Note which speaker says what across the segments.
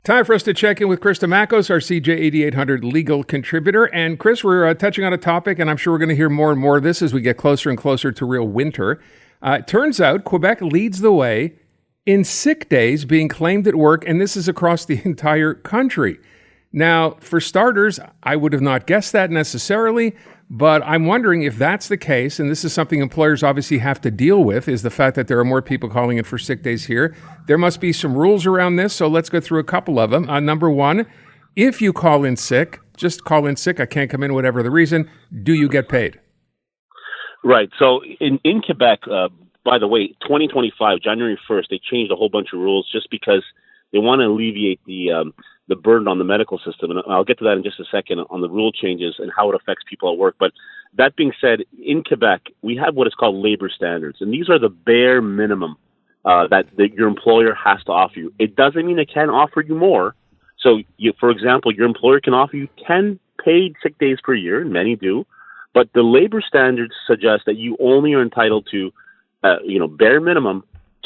Speaker 1: Time for us to check in with Chris Dimakos, our CJ 8800 legal contributor. And Chris, we're touching on a topic, and I'm sure we're going to hear more and more of this as we get closer and closer to real winter. It turns out Quebec leads the way in sick days being claimed at work, and this is across the entire country. Now, for starters, I would have not guessed that necessarily, but I'm wondering if that's the case, and this is something employers obviously have to deal with, is the fact that there are more people calling in for sick days here. There must be some rules around this, so let's go through a couple of them. Number one, if you call in sick, just call in sick, I can't come in, whatever the reason, do you get paid?
Speaker 2: Right. So in Quebec, by the way, 2025, January 1st, they changed a whole bunch of rules just because they want to alleviate the burden on the medical system. And I'll get to that in just a second on the rule changes and how it affects people at work. But that being said, in Quebec, we have what is called labor standards. And these are the bare minimum that your employer has to offer you. It doesn't mean they can offer you more. So, for example, your employer can offer you 10 paid sick days per year, and many do. But the labor standards suggest that you only are entitled to, bare minimum,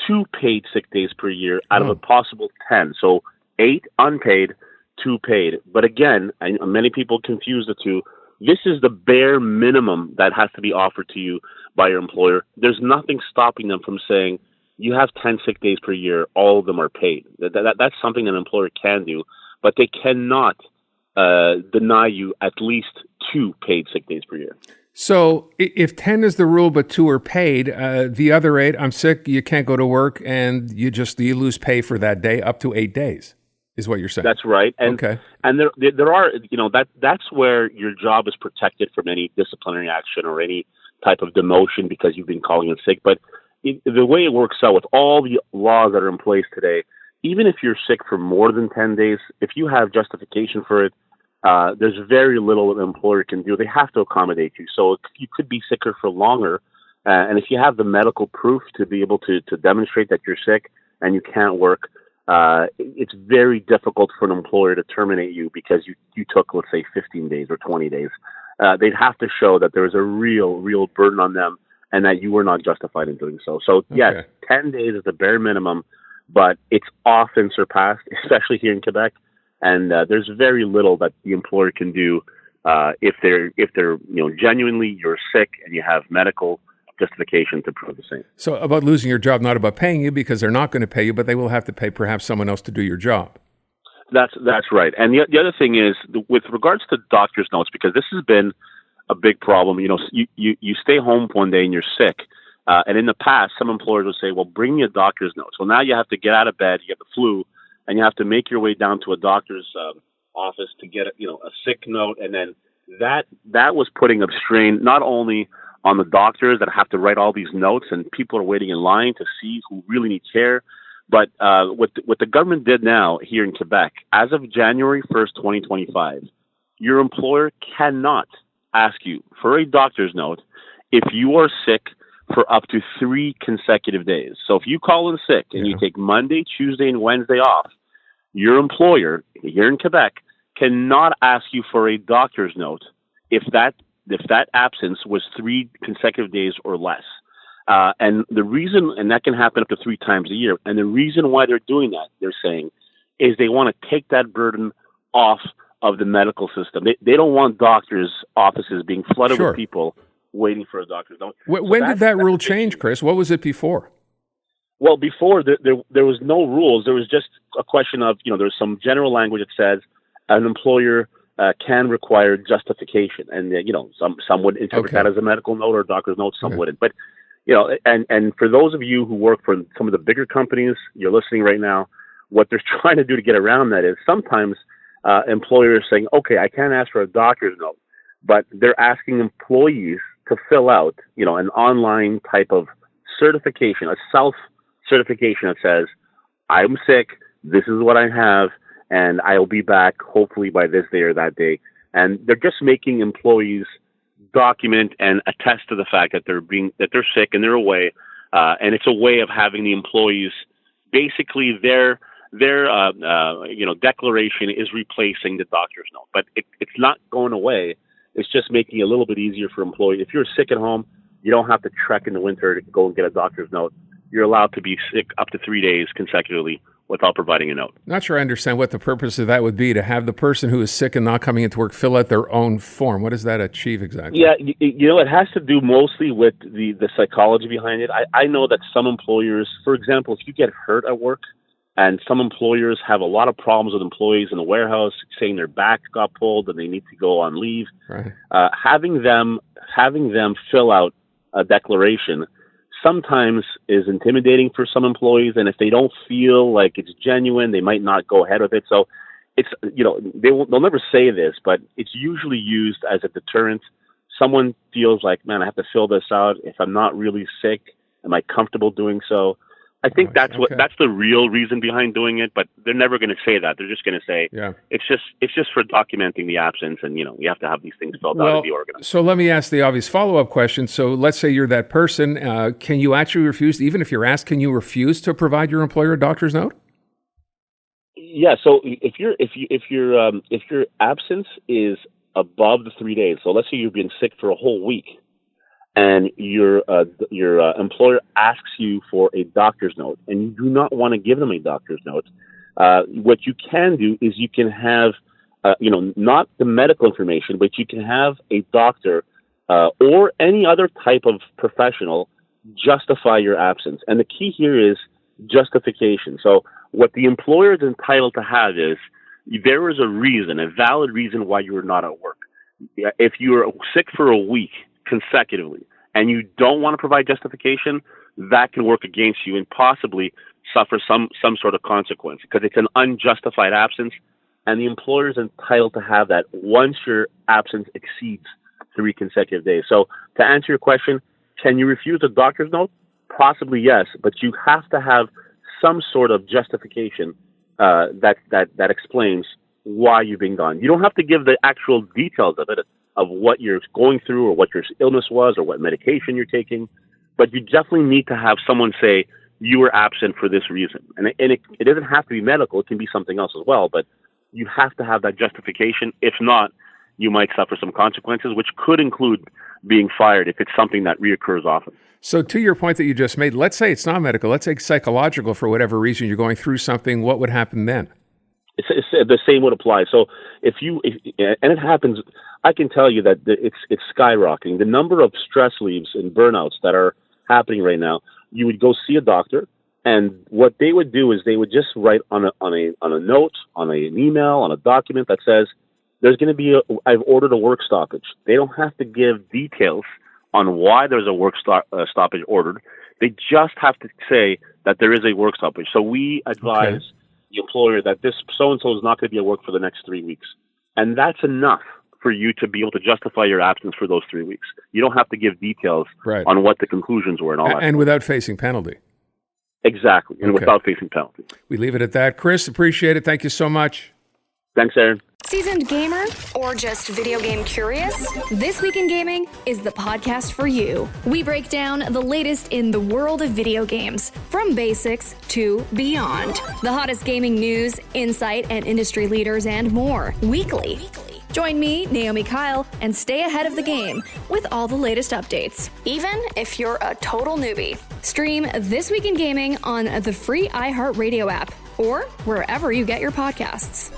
Speaker 2: 2 paid sick days per year out of a possible 10. So 8 unpaid, 2 paid. But again, many people confuse the two. This is the bare minimum that has to be offered to you by your employer. There's nothing stopping them from saying, you have 10 sick days per year, all of them are paid. That's something an employer can do, but they cannot deny you at least 2 paid sick days per year.
Speaker 1: So if 10 is the rule, but 2 are paid, the other 8, I'm sick, you can't go to work, and you lose pay for that day up to 8 days, is what you're saying.
Speaker 2: That's right. And,
Speaker 1: okay.
Speaker 2: And there are, that's where your job is protected from any disciplinary action or any type of demotion because you've been calling in sick. But the way it works out with all the laws that are in place today, even if you're sick for more than 10 days, if you have justification for it, there's very little an employer can do. They have to accommodate you. So you could be sicker for longer. And if you have the medical proof to be able to demonstrate that you're sick and you can't work, it's very difficult for an employer to terminate you because you took, let's say, 15 days or 20 days. They'd have to show that there was a real burden on them and that you were not justified in doing so. So, yes, 10 days is the bare minimum, but it's often surpassed, especially here in Quebec. And there's very little that the employer can do if they're genuinely you're sick and you have medical justification to prove the same.
Speaker 1: So about losing your job, not about paying you because they're not going to pay you, but they will have to pay perhaps someone else to do your job.
Speaker 2: That's right. And the other thing is with regards to doctor's notes, because this has been a big problem. You stay home one day and you're sick. And in the past, some employers will say, well, bring me a doctor's note. So now you have to get out of bed, you have the flu, and you have to make your way down to a doctor's office to get a sick note. And then that was putting a strain not only on the doctors that have to write all these notes and people are waiting in line to see who really needs care. But what the government did now here in Quebec, as of January 1st, 2025, your employer cannot ask you for a doctor's note if you are sick for up to 3 consecutive days. So if you call in sick and you take Monday, Tuesday, and Wednesday off, your employer here in Quebec cannot ask you for a doctor's note if that absence was 3 consecutive days or less. And the reason, and that can happen up to 3 times a year, and the reason why they're doing that, they're saying, is they want to take that burden off of the medical system. They don't want doctors' offices being flooded with people waiting for a doctor's note.
Speaker 1: When did that rule change, Chris? What was it before?
Speaker 2: Well, before there was no rules. There was just a question of, there's some general language that says an employer can require justification, and some would interpret that as a medical note or a doctor's note, some wouldn't. But and for those of you who work for some of the bigger companies, you're listening right now, what they're trying to do to get around that is sometimes employers saying, okay, I can't ask for a doctor's note, but they're asking employees to fill out, an online type of certification, a self-certification that says, I'm sick, this is what I have, and I'll be back hopefully by this day or that day. And they're just making employees document and attest to the fact that they're sick and they're away. And it's a way of having the employees basically their declaration is replacing the doctor's note, but it's not going away. It's just making it a little bit easier for employees. If you're sick at home, you don't have to trek in the winter to go and get a doctor's note. You're allowed to be sick up to 3 days consecutively without providing a note.
Speaker 1: Not sure I understand what the purpose of that would be, to have the person who is sick and not coming into work fill out their own form. What does that achieve exactly?
Speaker 2: Yeah, it has to do mostly with the psychology behind it. I know that some employers, for example, if you get hurt at work, and some employers have a lot of problems with employees in the warehouse saying their back got pulled and they need to go on leave,
Speaker 1: right.
Speaker 2: Having them fill out a declaration sometimes is intimidating for some employees, and if they don't feel like it's genuine, they might not go ahead with it. So it's, they'll never say this, but it's usually used as a deterrent. Someone feels like, man, I have to fill this out. If I'm not really sick, am I comfortable doing so? I think that's the real reason behind doing it, but they're never going to say that. They're just going to say, it's just for documenting the absence, and you have to have these things filled out to be organized.
Speaker 1: So let me ask the obvious follow-up question. So let's say you're that person. Can you actually refuse, even if you're asked, can you refuse to provide your employer a doctor's note?
Speaker 2: Yeah. So if your absence is above the 3 days, so let's say you've been sick for a whole week, and your employer asks you for a doctor's note, and you do not want to give them a doctor's note, what you can do is you can have, not the medical information, but you can have a doctor or any other type of professional justify your absence. And the key here is justification. So what the employer is entitled to have is, there is a reason, a valid reason why you are not at work. If you're sick for a week consecutively and you don't want to provide justification, that can work against you and possibly suffer some sort of consequence, because it's an unjustified absence, and the employer is entitled to have that once your absence exceeds 3 consecutive days. So to answer your question, can you refuse a doctor's note? Possibly yes, but you have to have some sort of justification that explains why you've been gone. You don't have to give the actual details of it, of what you're going through or what your illness was or what medication you're taking, but you definitely need to have someone say you were absent for this reason. And it doesn't have to be medical, it can be something else as well, but you have to have that justification. If not, you might suffer some consequences, which could include being fired if it's something that reoccurs often.
Speaker 1: So to your point that you just made, let's say it's not medical, let's say psychological, for whatever reason you're going through something, what would happen then?
Speaker 2: It's the same would apply. So if it happens, I can tell you that it's skyrocketing. The number of stress leaves and burnouts that are happening right now, you would go see a doctor, and what they would do is they would just write on a note, on an email, on a document that says, there's going to be I've ordered a work stoppage. They don't have to give details on why there's a work stoppage ordered. They just have to say that there is a work stoppage. So we advise the employer that this so-and-so is not going to be at work for the next 3 weeks. And that's enough for you to be able to justify your absence for those 3 weeks. You don't have to give details on what the conclusions were and all that.
Speaker 1: And without facing penalty.
Speaker 2: Exactly, and without facing penalty.
Speaker 1: We leave it at that. Chris, appreciate it. Thank you so much.
Speaker 2: Thanks, Aaron.
Speaker 3: Seasoned gamer or just video game curious? This Week in Gaming is the podcast for you. We break down the latest in the world of video games, from basics to beyond. The hottest gaming news, insight, and industry leaders and more, weekly. Join me, Naomi Kyle, and stay ahead of the game with all the latest updates, even if you're a total newbie. Stream This Week in Gaming on the free iHeartRadio app or wherever you get your podcasts.